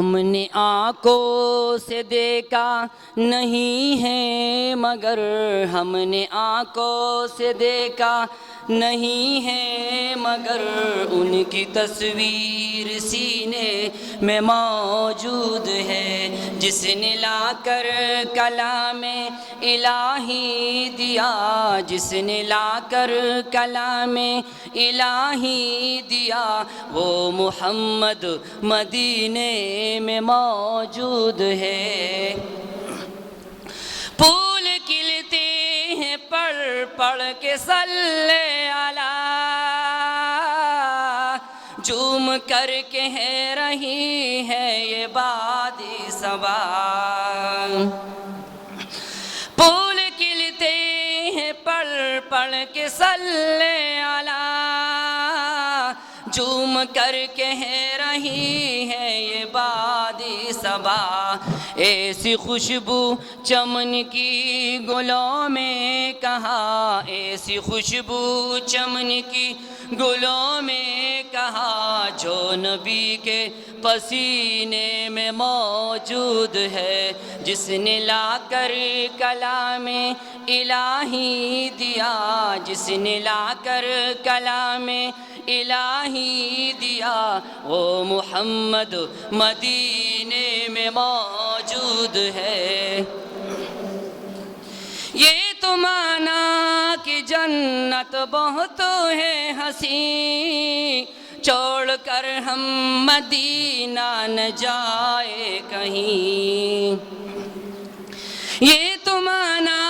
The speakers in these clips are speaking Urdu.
ہم نے آنکھوں سے دیکھا نہیں ہے مگر ہم نے آنکھوں سے دیکھا نہیں ہے مگر ان کی تصویر سینے میں موجود ہے، جس نے لا کر کلام الہی دیا، جس نے لا کر کلام الہی دیا، وہ محمد مدینے میں موجود ہے۔ پھول کھلتے ہیں پڑھ پڑھ کے صلی علی، جھوم کر کے ہے رہی ہے یہ وادی صبا۔ پھول کھلتے ہیں پڑھ پڑھ کے صلی علی، جھوم کر کے ہے رہی ہے یہ وادی صبا۔ ایسی خوشبو چمن کی گلوں میں کہاں، ایسی خوشبو چمن کی گلوں میں کہاں، جو نبی کے پسینے میں موجود ہے، جس نے لا کر کلام الہی دیا، جس نے لا کر کلام الہی دیا، وہ محمد مدینے میں موجود ہے۔ یہ تو مانا کہ جنت بہت ہے حسین، چھوڑ کر ہم مدینہ نہ جائے کہیں۔ یہ تو مانا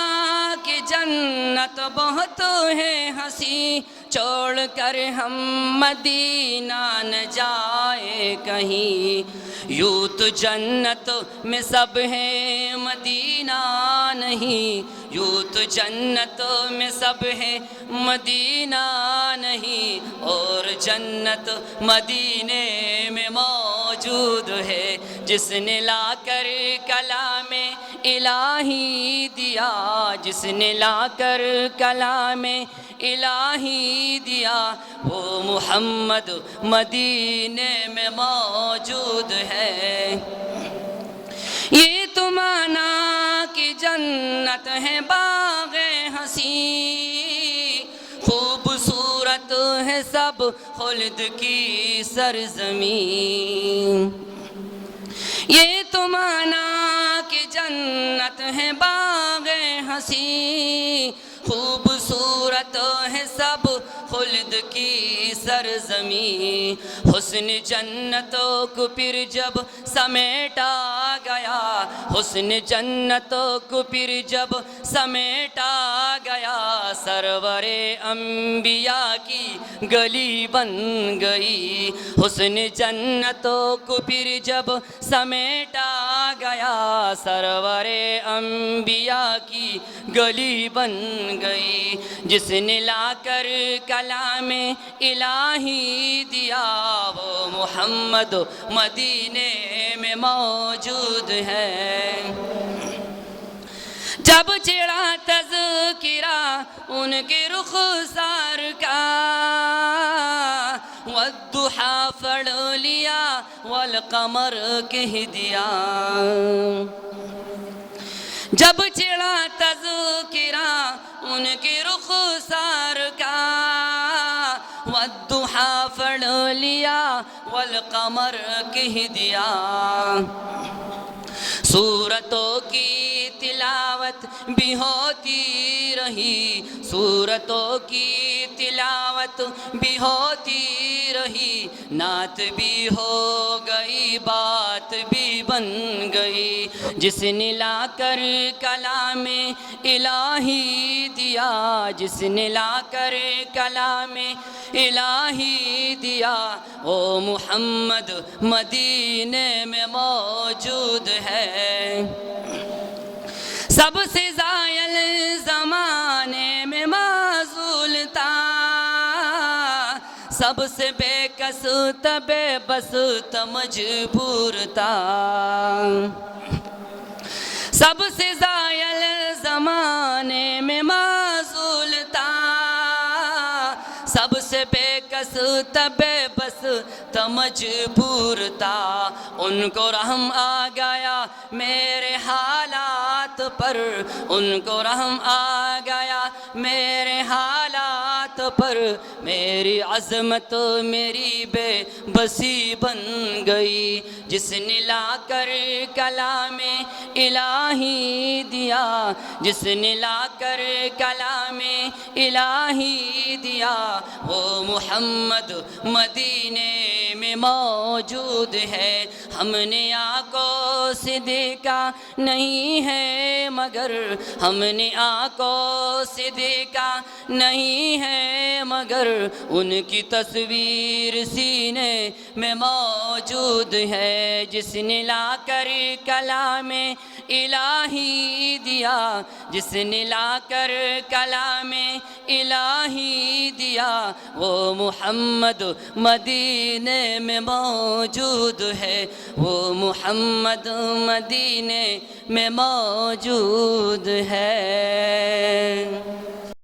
کہ جنت بہت ہے حسین، چھوڑ کر ہم مدینہ نہ جائے کہیں۔ یوں تو جنت میں سب ہے مدینہ نہیں، یوں تو جنت میں سب ہے مدینہ نہیں، اور جنت مدینے میں موجود ہے، جس نے لا کر کلام الہی دیا، جس نے لا کر کلام الہی دیا، وہ محمد مدینے میں موجود ہے۔ یہ تو مانا کہ جنت ہے باغ حسین، خوبصورت ہے سب خلد کی سرزمین۔ یہ تو مانا کہ جنت ہے باغ حسین، خوبصورت ہے سب خلد کی سرزمین۔ حسن جنتوں کو پھر جب سمیٹا گیا، حسن جنتوں کو پھر جب سمیٹا گیا، سرور انبیاء کی گلی بن گئی۔ حسن جنتوں کو پھر جب سمیٹا گیا، سرور انبیاء کی گلی بن گئی، جس نے لا کر کلام الہی دیا، وہ محمد مدینے میں موجود ہے۔ جب چڑھا تذکرہ ان کے رخسار کا، والضحیٰ پڑھ لیا والقمر کہہ دیا۔ جب چڑھا تذکرہ ان کے رخسار کا، والضحیٰ پڑھ لیا والقمر کہہ دیا۔ سورتوں کی تلاوت بھی ہوتی رہی، سورتوں کی تلاوت بھی ہوتی رہی، نعت بھی ہو گئی بات بھی بن گئی، جس نے لا کر کلام الہی دیا، جس نے لا کر کلام الہی دیا، وہ محمد مدینے میں موجود ہے۔ سب سے زائل زمانے میں معزول تھا، سب سے بے کس تھا، بے بس تھا، مجبور تھا۔ سب سے زائل زمانے میں معزول تھا، سب سے بے کس تب بس تھا مجبور تھا، ان کو رحم آ گیا میرے حالات پر، ان کو رحم آ گیا میرے حالات پر، میری عظمت میری بے بسی بن گئی، جس نے لا کر کلام الہی دیا، جس نے لا کر کلام الہی دیا، وہ محمد مدینے میں موجود ہے، ہم نے آنکھوں سے دیکھا نہیں ہے مگر، ہم نے آنکھوں سے دیکھا نہیں ہے مگر، ان کی تصویر سینے میں موجود ہے، جس نے لا کر کلام الہی دیا، جس نے لا کر کلام الہی دیا، وہ محمد مدینے میں موجود ہے، وہ محمد مدینے میں موجود ہے۔